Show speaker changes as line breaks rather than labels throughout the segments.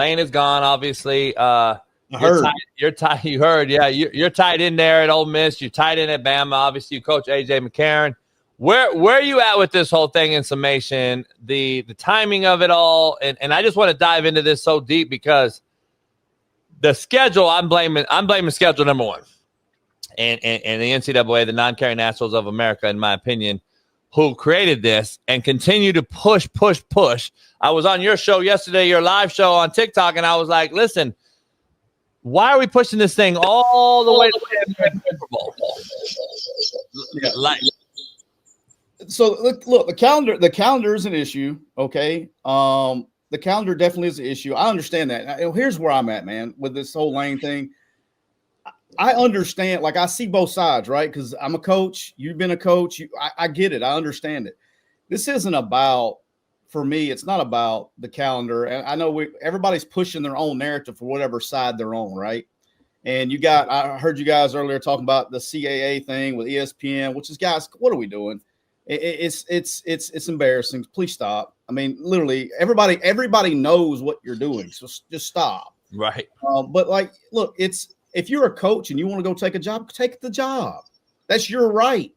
Lane is gone, obviously. You're tied. You heard, yeah. You're tied in there at Ole Miss. You're tied in at Bama. Obviously, you coach A.J. McCarron. Where are you at with this whole thing in summation? The timing of it all, and I just want to dive into this so deep because the schedule. I'm blaming schedule number one, and the NCAA, the Non-Carrying Nationals of America, in my opinion, who created this and continue to push. I was on your show yesterday, your live show on TikTok, and I was like, listen. Why are we pushing this thing all the way to the Super Bowl?
Yeah. So look, the calendar is an issue. Okay. The calendar definitely is an issue. I understand that. Now, here's where I'm at, man, with this whole Lane thing. I understand, like I see both sides, right? Because I'm a coach. You've been a coach. I get it. I understand it. This isn't about, for me, it's not about the calendar. And I know everybody's pushing their own narrative for whatever side they're on, right? And I heard you guys earlier talking about the CAA thing with ESPN, which is, guys, what are we doing? It's embarrassing. Please stop. I mean, literally, everybody knows what you're doing, so just stop.
Right.
But like, look, if you're a coach and you want to go take a job, take the job. That's your right.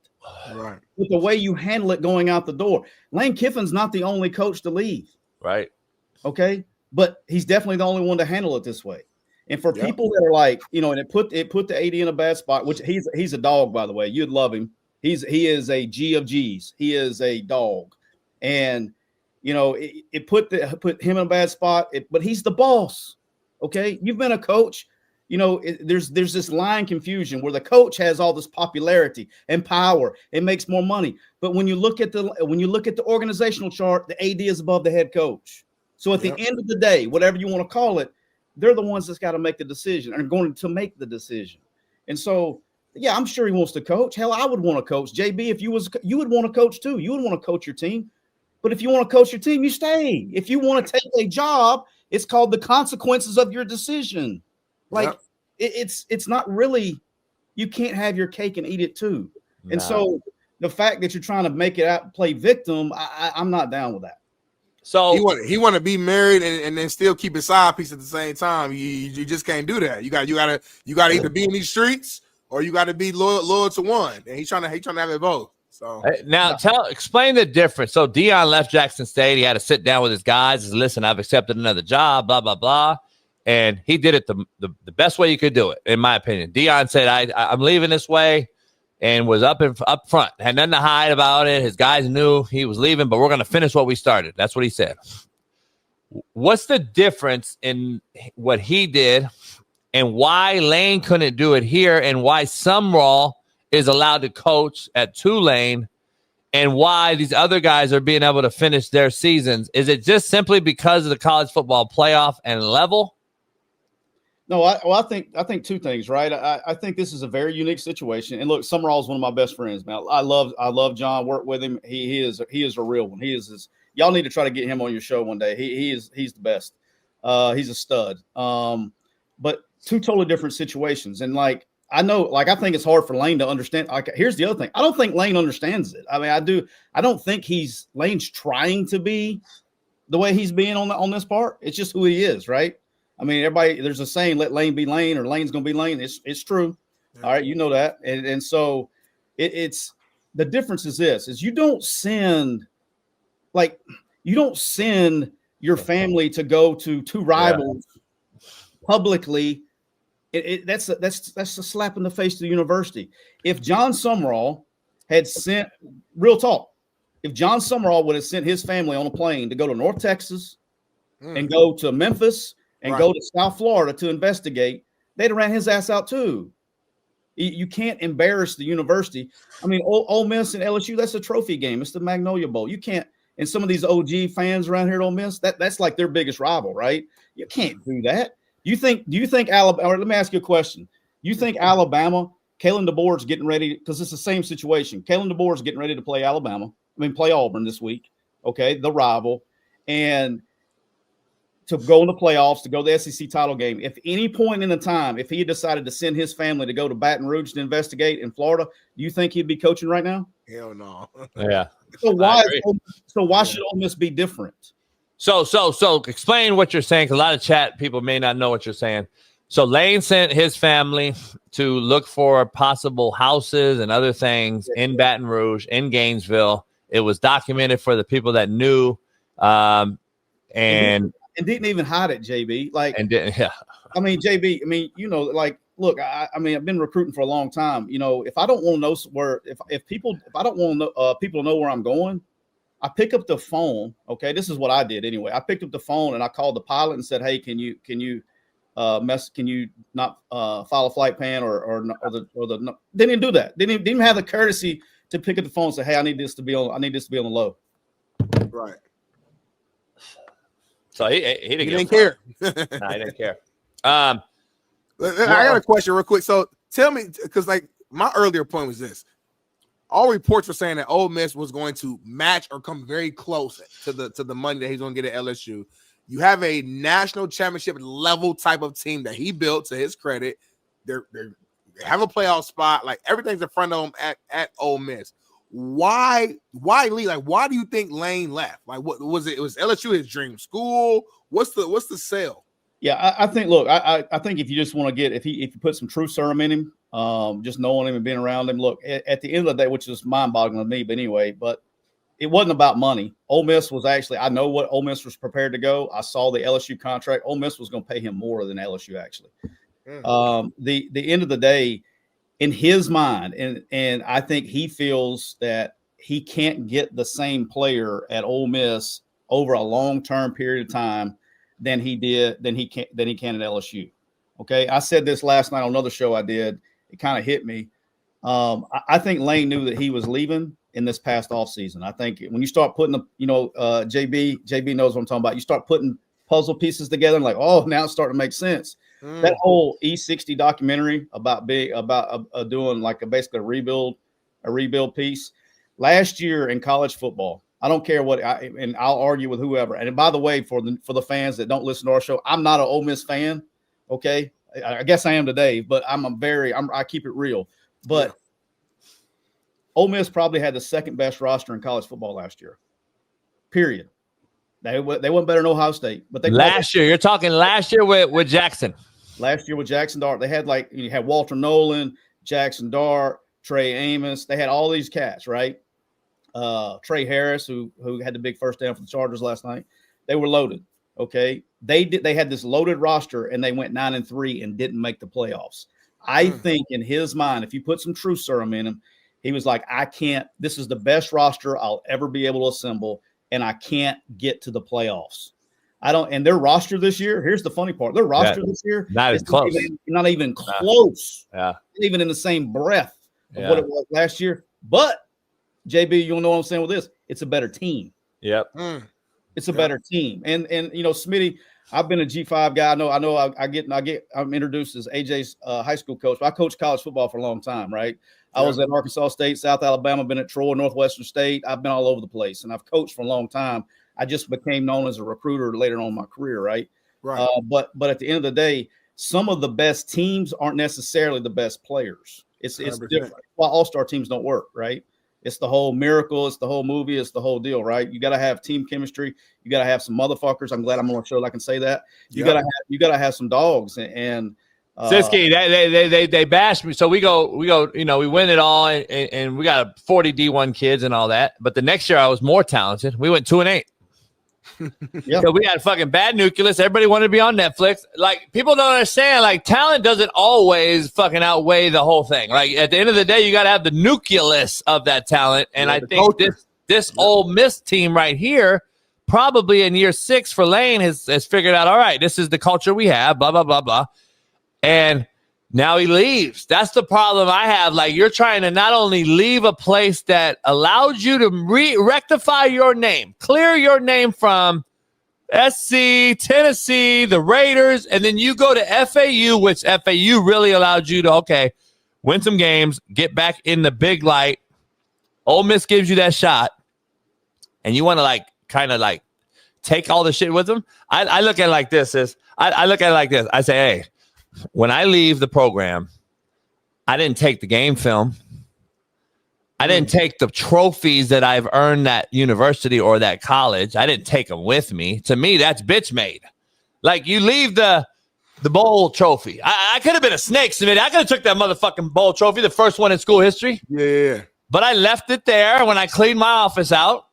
Right.
With the way you handle it going out the door. Lane Kiffin's not the only coach to leave.
Right.
Okay. But he's definitely the only one to handle it this way. And for people that are like, and it put the AD in a bad spot, which he's a dog, by the way. You'd love him. He is a G of G's. He is a dog. And it put him in a bad spot. But he's the boss. Okay. You've been a coach. There's this line confusion where the coach has all this popularity and power. It makes more money. But when you look at the organizational chart, the AD is above the head coach. So at the end of the day, whatever you want to call it, they're the ones that's got to make the decision and are going to make the decision. And so, yeah, I'm sure he wants to coach. Hell, I would want to coach. JB, if you would want to coach too. You would want to coach your team. But if you want to coach your team, you stay. If you want to take a job, it's called the consequences of your decision. Like it's not really, you can't have your cake and eat it too. No. And so the fact that you're trying to make it out, play victim, I'm not down with that.
So he want to be married and then still keep his side piece at the same time. You just can't do that. You got to either be in these streets or you got to be loyal to one. And he's trying to have it both. So
now explain the difference. So Deion left Jackson State. He had to sit down with his guys. Listen, I've accepted another job. Blah blah blah. And he did it the best way you could do it, in my opinion. Deion said, I'm leaving this way, and was up front. Had nothing to hide about it. His guys knew he was leaving, but we're going to finish what we started. That's what he said. What's the difference in what he did and why Lane couldn't do it here and why Sumrall is allowed to coach at Tulane and why these other guys are being able to finish their seasons? Is it just simply because of the college football playoff and level?
No, I think two things, right? I think this is a very unique situation. And look, Summerall is one of my best friends, man. I love John. Work with him. He is a real one. Y'all need to try to get him on your show one day. He's the best. He's a stud. But two totally different situations. And like I think it's hard for Lane to understand. Like, here's the other thing. I don't think Lane understands it. I mean, I don't think Lane's trying to be the way he's being on this part. It's just who he is, right? I mean, there's a saying, let Lane be Lane or Lane's going to be Lane. It's true. Yeah. All right. You know that. And so it's the difference is this, is you don't send your family to go to two rivals publicly. That's a slap in the face to the university. If John Sumrall had sent real talk, if John Sumrall would have sent his family on a plane to go to North Texas and go to Memphis and go to South Florida to investigate, they'd have ran his ass out too. You can't embarrass the university. I mean, Ole Miss and LSU, that's a trophy game. It's the Magnolia Bowl. You can't, and some of these OG fans around here at Ole Miss, that's like their biggest rival, right? You can't do that. Do you think Alabama, or let me ask you a question. You think Alabama, Kalen DeBoer's getting ready, because it's the same situation. Kalen DeBoer's getting ready to play play Auburn this week, okay, the rival, and to go in the playoffs, to go to the SEC title game. If any point in the time, if he had decided to send his family to go to Baton Rouge to investigate in Florida, do you think he'd be coaching right now?
Hell no.
Yeah.
So why should Ole Miss be different?
So explain what you're saying, because a lot of chat people may not know what you're saying. So Lane sent his family to look for possible houses and other things in Baton Rouge, in Gainesville. It was documented for the people that knew, and
didn't even hide it, JB. Like,
and didn't, yeah.
I mean, JB. I mean, you know, like, look, I mean, I've been recruiting for a long time. You know, if I don't want to know where, if I don't want people to know where I'm going, I pick up the phone. Okay, this is what I did anyway. I picked up the phone and I called the pilot and said, "Hey, can you not file a flight plan or the they didn't do that. They didn't even have the courtesy to pick up the phone and say, "Hey, I need this to be on the low."
Right.
So he didn't
care.
Nah, he didn't care.
I got a question real quick. So tell me, because like my earlier point was this: all reports were saying that Ole Miss was going to match or come very close to the money that he's going to get at LSU. You have a national championship level type of team that he built, to his credit. They have a playoff spot. Like, everything's in front of them at Ole Miss. Why leave? Like, why do you think Lane left? Like, what was it? It was LSU his dream school? What's the sale?
Yeah, I think. Look, I think if you just want to get if you put some truth serum in him, just knowing him and being around him. Look, at the end of the day, which is mind-boggling to me, but anyway, but it wasn't about money. Ole Miss was actually, I know what Ole Miss was prepared to go. I saw the LSU contract. Ole Miss was going to pay him more than LSU actually. The end of the day, in his mind, and I think he feels that he can't get the same player at Ole Miss over a long-term period of time than he can at LSU. Okay, I said this last night on another show I did. It kind of hit me. I think Lane knew that he was leaving in this past offseason. I think when you start putting JB knows what I'm talking about. You start putting puzzle pieces together and like, oh, now it's starting to make sense. That whole E60 documentary about doing like basically a rebuild piece last year in college football. I don't care and I'll argue with whoever. And by the way, for the fans that don't listen to our show, I'm not an Ole Miss fan. Okay, I guess I am today, but I keep it real. But Ole Miss probably had the second best roster in college football last year. Period. They weren't better than Ohio State, but
last year. You're talking last year with Jackson.
Last year with Jackson Dart, they had you had Walter Nolan, Jackson Dart, Trey Amos. They had all these cats, right? Trey Harris, who had the big first down for the Chargers last night. They were loaded. Okay, they had this loaded roster and they went 9-3 and didn't make the playoffs. I think in his mind, if you put some truth serum in him, he was like, I can't. This is the best roster I'll ever be able to assemble, and I can't get to the playoffs. I don't. And their roster this year. Here's the funny part: their roster this year
not even close.
Not even close.
Yeah.
Even in the same breath of what it was last year. But JB, you know what I'm saying with this? It's a better team.
Yep.
It's a better team. And Smitty, I've been a G5 guy. I'm introduced as AJ's high school coach. I coached college football for a long time, right? I was at Arkansas State, South Alabama, been at Troy, Northwestern State. I've been all over the place, and I've coached for a long time. I just became known as a recruiter later on in my career, right?
Right.
But at the end of the day, some of the best teams aren't necessarily the best players. It's different. Well, all-star teams don't work, right? It's the whole miracle. It's the whole movie. It's the whole deal, right? You got to have team chemistry. You got to have some motherfuckers. I'm glad I'm on a show that I can say that. You got to have some dogs. And
Siski, they bashed me. So we go. We win it all, and we got 40 D1 kids and all that. But the next year I was more talented. We went 2-8. So we had fucking bad nucleus. Everybody wanted to be on Netflix. Like, people don't understand. Like, talent doesn't always fucking outweigh the whole thing. Like, at the end of the day, you got to have the nucleus of that talent. And I think this Ole Miss team right here, probably in year 6 for Lane, has figured out, all right, this is the culture we have, blah, blah, blah, blah. And now he leaves. That's the problem I have. Like, you're trying to not only leave a place that allowed you to rectify your name, clear your name from SC, Tennessee, the Raiders, and then you go to FAU, which FAU really allowed you to, win some games, get back in the big light. Ole Miss gives you that shot, and you want to kind of take all the shit with them. I look at it like this. I look at it like this. I say, hey, when I leave the program, I didn't take the game film. I didn't take the trophies that I've earned at university or that college. I didn't take them with me. To me, that's bitch made. Like, you leave the bowl trophy. I could have been a snake, Smitty. I could have took that motherfucking bowl trophy, the first one in school history.
Yeah.
But I left it there when I cleaned my office out.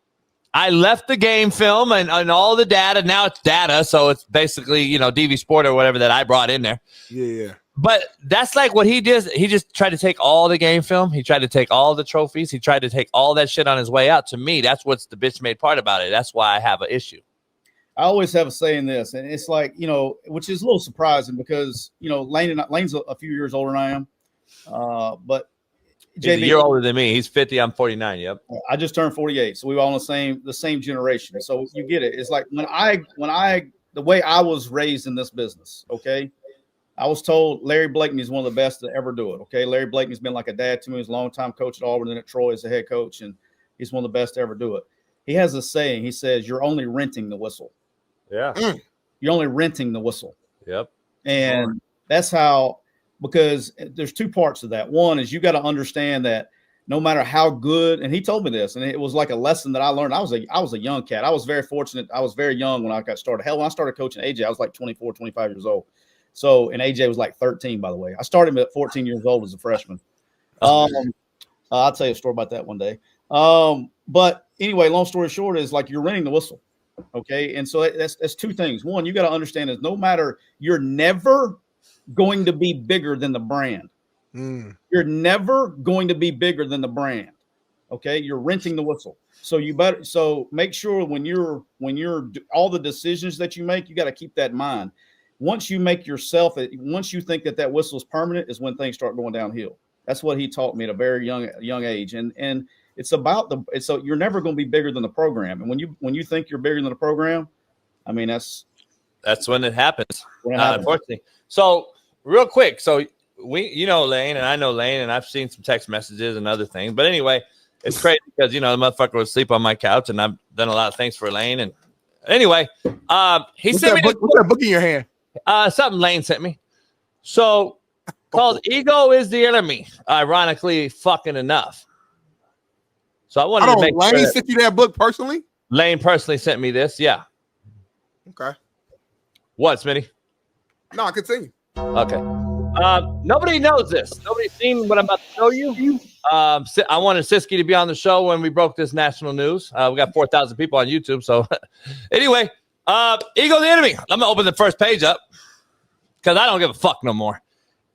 I left the game film and all the data. Now it's data, so it's basically, DV Sport or whatever that I brought in there.
Yeah.
But that's like what he did. He just tried to take all the game film. He tried to take all the trophies. He tried to take all that shit on his way out. To me, that's what's the bitch made part about it. That's why I have an issue.
I always have a say in this, and it's like, which is a little surprising because, Lane's a few years older than I am. But
he's a year older than me. He's 50. I'm 49. Yep.
I just turned 48. So we were all in the same generation. So you get it. It's like the way I was raised in this business. Okay. I was told Larry Blakeney is one of the best to ever do it. Okay. Larry Blakeney's been like a dad to me. He's a long-time coach at Auburn and at Troy as a head coach. And he's one of the best to ever do it. He has a saying. He says, you're only renting the whistle.
Yeah.
You're only renting the whistle.
Yep.
And that's how, because there's two parts of that. One is you got to understand that no matter how good, and he told me this, and it was like a lesson that I learned. I was a young cat. I was very fortunate. I was very young when I got started. Hell, when I started coaching AJ, I was like 24, 25 years old. So, and AJ was like 13, by the way. I started him at 14 years old as a freshman. I'll tell you a story about that one day. But anyway, long story short is like you're renting the whistle. Okay. And so that's two things. One, you got to understand is no matter, you're never going to be bigger than the brand. You're never going to be bigger than the brand. Okay. You're renting the whistle. So make sure when you're all the decisions that you make, you got to keep that in mind. Once you think that whistle is permanent is when things start going downhill. That's what he taught me at a very young age. And it's about so you're never going to be bigger than the program. And when you think you're bigger than the program, I mean, that's
when it happens. Unfortunately. So real quick. So Lane and I know Lane and I've seen some text messages and other things, but anyway, it's crazy because, the motherfucker would sleep on my couch and I've done a lot of things for Lane. And anyway, he sent me
what's that book in your hand?
Something Lane sent me. So called Ego is the Enemy. Ironically, fucking enough. So I wanted to make
Lane
sure
sent you that book personally?
Lane personally sent me this. Yeah.
Okay.
What, Smitty?
No, continue.
Okay. Nobody knows this. Nobody's seen what I'm about to show you. I wanted Siski to be on the show when we broke this national news. We got 4,000 people on YouTube. So anyway, Ego the Enemy. I'm going to open the first page up because I don't give a fuck no more.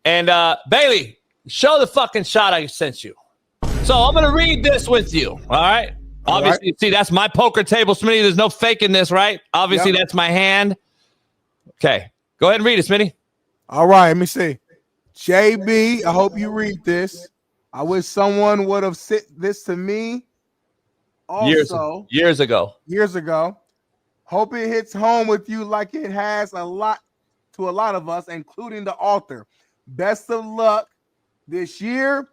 And Bailey, show the fucking shot I sent you. So I'm going to read this with you. All right. Obviously, see, that's my poker table, Smitty. There's no faking this, right? Obviously, That's my hand. Okay. Go ahead and read it, Smitty.
All right. Let me see. JB, I hope you read this. I wish someone would have sent this to me also
years ago.
Hope it hits home with you like it has to a lot of us, including the author. Best of luck this year.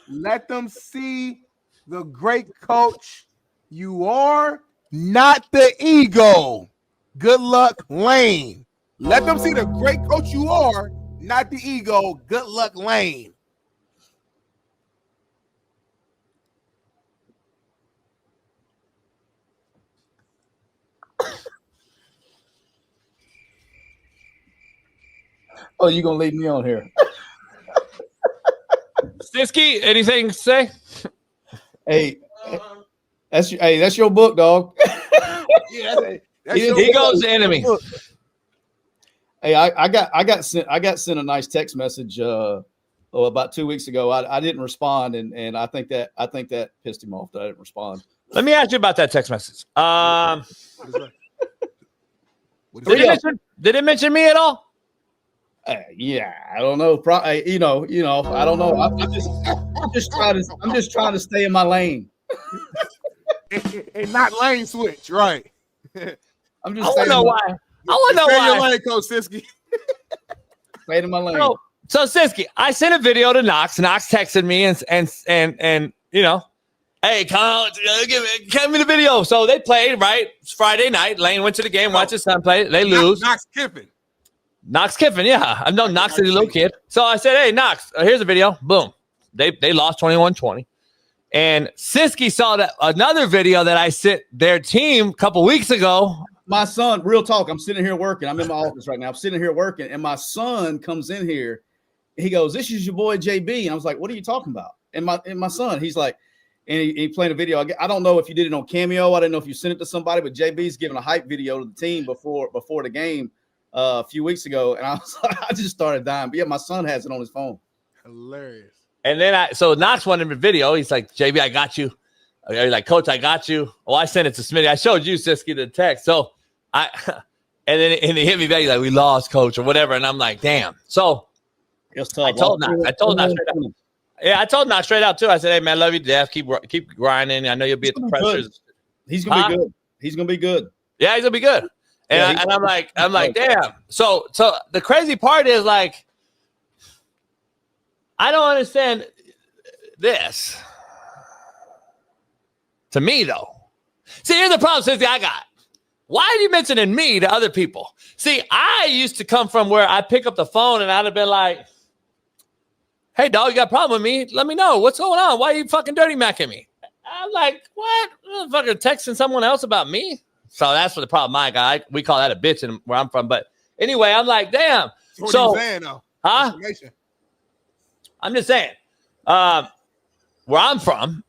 Let them see the great coach you are, not the ego. Good luck, Lane. Let them see the great coach you are, not the ego. Good luck, Lane.
Oh, you gonna leave me on here?
Siski, anything to say?
Hey, that's your book, dog.
That's
Ego's the Enemy.
Hey, I got sent a nice text message about 2 weeks ago. I didn't respond, and I think that pissed him off that I didn't respond.
Let me ask you about that text message. Did it mention me at all?
Yeah, I don't know. Probably, I don't know. I'm just trying to stay in my lane.
and not lane switch, right?
I'm just.
I want to know why. I want to know why.
Your lane, Coach Siski.
Stay in my lane.
So Siski, I sent a video to Knox. Knox texted me and hey, give me the video. So they played, right? It's Friday night. Lane went to the game, watched his son play. They lose. Knox Kiffin, yeah. I know Knox is a little kid. So I said, hey, Knox, here's a video. Boom. They lost 21-20. And Siski saw another video that I sent their team a couple weeks ago.
My son, real talk, I'm sitting here working. I'm in my office right now. I'm sitting here working, and my son comes in here. He goes, "This is your boy JB." And I was like, "What are you talking about?" And my son, he's like, and he played a video. I don't know if you did it on Cameo. I didn't know if you sent it to somebody, but JB's giving a hype video to the team before the game a few weeks ago. And I was like, I just started dying. But yeah, my son has it on his phone.
Hilarious.
And then so Knox wanted a video. He's like, JB, I got you. He's like, Coach, I got you. Oh, I sent it to Smitty. I showed you, Siski, the text. So and he hit me back. He's like, we lost, Coach, or whatever. And I'm like, damn. So
It's tough.
I told Knox straight out. Yeah, I told Knox straight out too. I said, hey man, love you to death. Keep grinding. I know you'll be at the pressers.
He's gonna be good. He's gonna be good.
Yeah, he's gonna be good. And,
Yeah,
I'm like, damn. So the crazy part is like, I don't understand this. To me, though. See, here's the problem, Cynthia, I got. Why are you mentioning me to other people? See, I used to come from where I pick up the phone and I'd have been like, hey, dog, you got a problem with me? Let me know. What's going on? Why are you fucking dirty macking me? I'm like, what? Fucking texting someone else about me? So that's what the problem I got. We call that a bitch in where I'm from. But anyway, I'm like, damn.
What are you saying, though?
Huh? I'm just saying, where I'm from,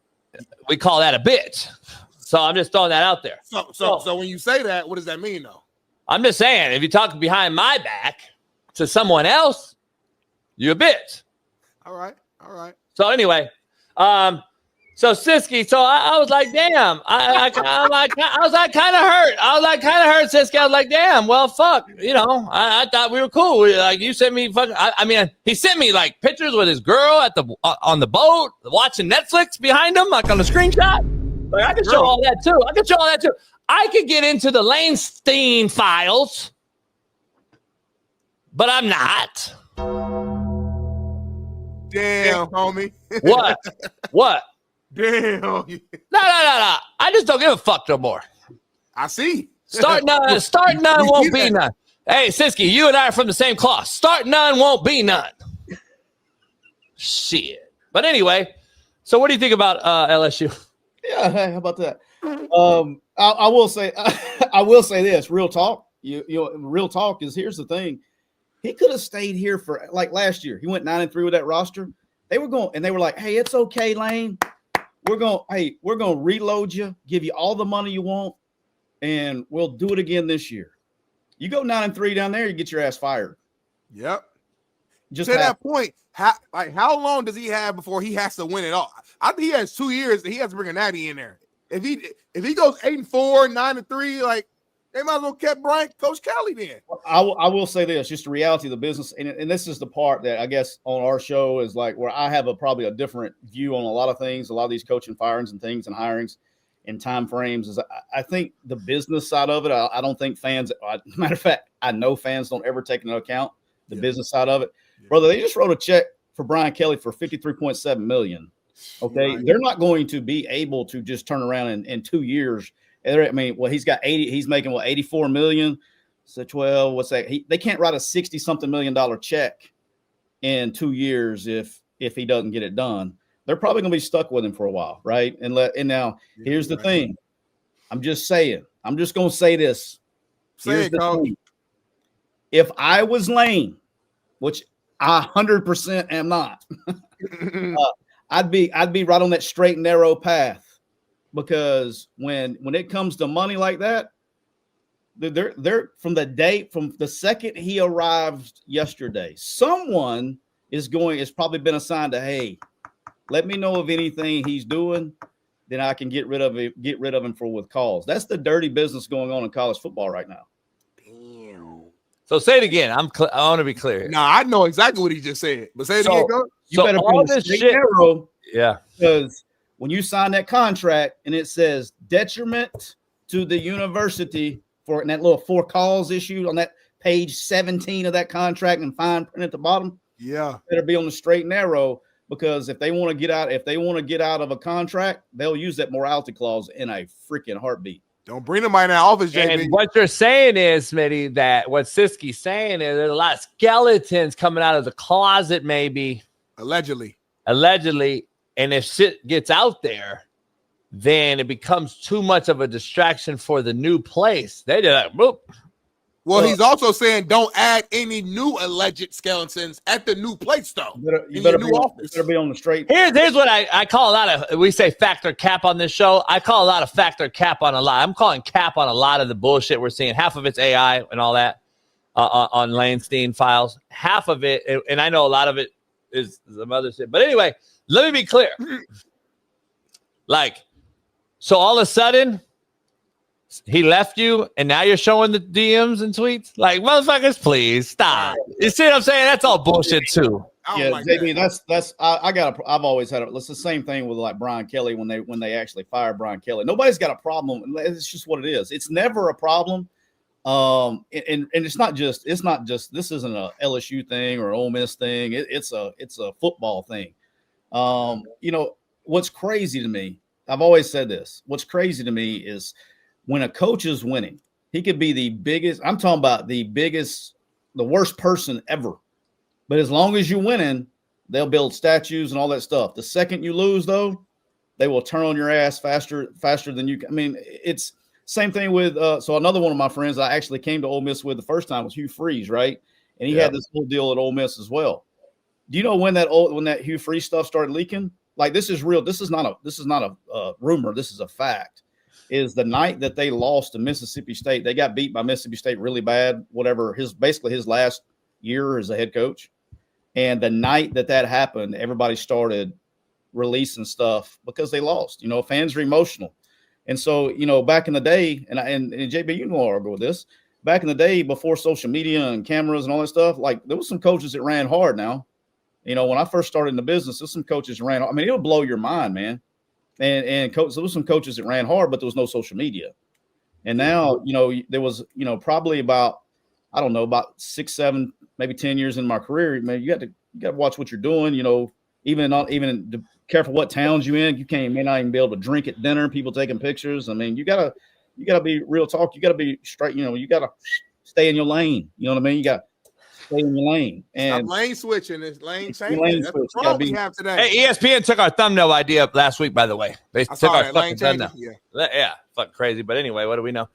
we call that a bitch. So I'm just throwing that out there.
So when you say that, what does that mean, though?
I'm just saying, if you talk behind my back to someone else, you're a bitch.
All right.
So anyway, so Siski, so I was like, damn. I was like kind of hurt. Siski. I was like, damn. Well, fuck. You know, I thought we were cool. Like you sent me fucking. I mean, he sent me like pictures with his girl at on the boat watching Netflix behind him, like on the screenshot. Like I could show all that too. I could get into the Lanestein files, but I'm not.
Damn, homie.
What?
Damn.
No. I just don't give a fuck no more.
I see.
Start none won't be none. Hey, Siski, you and I are from the same cloth. Start none won't be none. Shit. But anyway, so what do you think about LSU?
Yeah, hey, how about that? I will say this. Real talk. Real talk is here's the thing. He could have stayed here for like last year. He went 9-3 with that roster. They were like, hey, it's okay, Lane. We're gonna reload you, give you all the money you want, and we'll do it again this year. You go 9-3 down there, you get your ass fired.
Yep.
Just
to that point, how long does he have before he has to win it all? I think he has 2 years that he has to bring a natty in there. If he goes 8-4, 9-3, like they might as well kept Coach Kelly then.
I will say this, just the reality of the business, and this is the part that I guess on our show is like where I have probably a different view on a lot of things, a lot of these coaching firings and things and hirings and time frames. Is I think the business side of it, I don't think fans, matter of fact, I know fans don't ever take into account the business side of it. Yeah. Brother, they just wrote a check for Brian Kelly for $53.7 million. Okay, right. They're not going to be able to just turn around in 2 years. I mean, well, he's got 80. He's making what, 84 million. So 12. What's that? They can't write a $60-something million check in 2 years if he doesn't get it done. They're probably going to be stuck with him for a while, right? And now here's the thing. I'm just saying. I'm just going to say this. Here's the thing. If I was Lane, which I 100% am not, I'd be right on that straight and narrow path. Because when it comes to money like that, they're from the second he arrived yesterday, someone is probably been assigned to, hey, let me know of anything he's doing, then I can get rid of him with calls. That's the dirty business going on in college football right now.
Damn.
So say it again. I want to be clear here.
No, I know exactly what he just said, but say it again, Coach.
You better
all
be
this shit,
narrow,
yeah,
because when you sign that contract and it says detriment to the university for that little 4 calls issued on that page 17 of that contract and fine print at the bottom, better be on the straight and narrow, because if they want to get out of a contract, they'll use that morality clause in a freaking heartbeat.
Don't bring them in that office, JB.
And what you're saying is, Smitty, that what Siski's saying is there's a lot of skeletons coming out of the closet, maybe
allegedly,
And if shit gets out there, then it becomes too much of a distraction for the new place. They did like, whoop.
Well, he's also saying don't add any new alleged skeletons at the new place, though.
You better be on the straight.
Here's what I call a lot of, we say factor cap on this show. I call a lot of factor cap on a lot. I'm calling cap on a lot of the bullshit we're seeing. Half of it's AI and all that on Lainstein files. Half of it, and I know a lot of it is some other shit. But anyway, let me be clear. Like, so all of a sudden, he left you, and now you're showing the DMs and tweets? Like, motherfuckers, please stop. You see what I'm saying? That's all bullshit too.
Yeah, like JB, that's I've always had it's the same thing with like Brian Kelly when they actually fired Brian Kelly. Nobody's got a problem. It's just what it is. It's never a problem. And it's not just this isn't a LSU thing or an Ole Miss thing. It's a football thing. You know what's crazy to me? I've always said this. What's crazy to me is when a coach is winning, he could be the biggest. I'm talking about the worst person ever. But as long as you're winning, they'll build statues and all that stuff. The second you lose, though, they will turn on your ass faster than you can. I mean, it's same thing with so another one of my friends I actually came to Ole Miss with the first time was Hugh Freeze, right? And he had this whole deal at Ole Miss as well. Do you know when that Hugh Freeze stuff started leaking? Like, this is real. This is not a rumor. This is a fact. Is the night that they lost to Mississippi State, they got beat by Mississippi State really bad, whatever, basically his last year as a head coach. And the night that happened, everybody started releasing stuff because they lost. You know, fans are emotional. And so, you know, back in the day, and JB, you know, I'll argue with this, back in the day before social media and cameras and all that stuff, like there was some coaches that ran hard now. You know, when I first started in the business, there's some coaches ran. I mean, it'll blow your mind, man. And there was some coaches that ran hard, but there was no social media. And now, you know, there was, you know, probably about 6, 7, maybe 10 years in my career, man, you got to watch what you're doing. You know, even careful what towns you in. You may not even be able to drink at dinner. People taking pictures. I mean, you gotta be real talk. You gotta be straight. You know, you gotta stay in your lane. You know what I mean? You got stay in your lane. And
stop lane switching. It's lane changing. That's the problem we have today.
Hey, ESPN took our thumbnail idea up last week, by the way. They took our fucking thumbnail. Yeah, fucking crazy. But anyway, what do we know?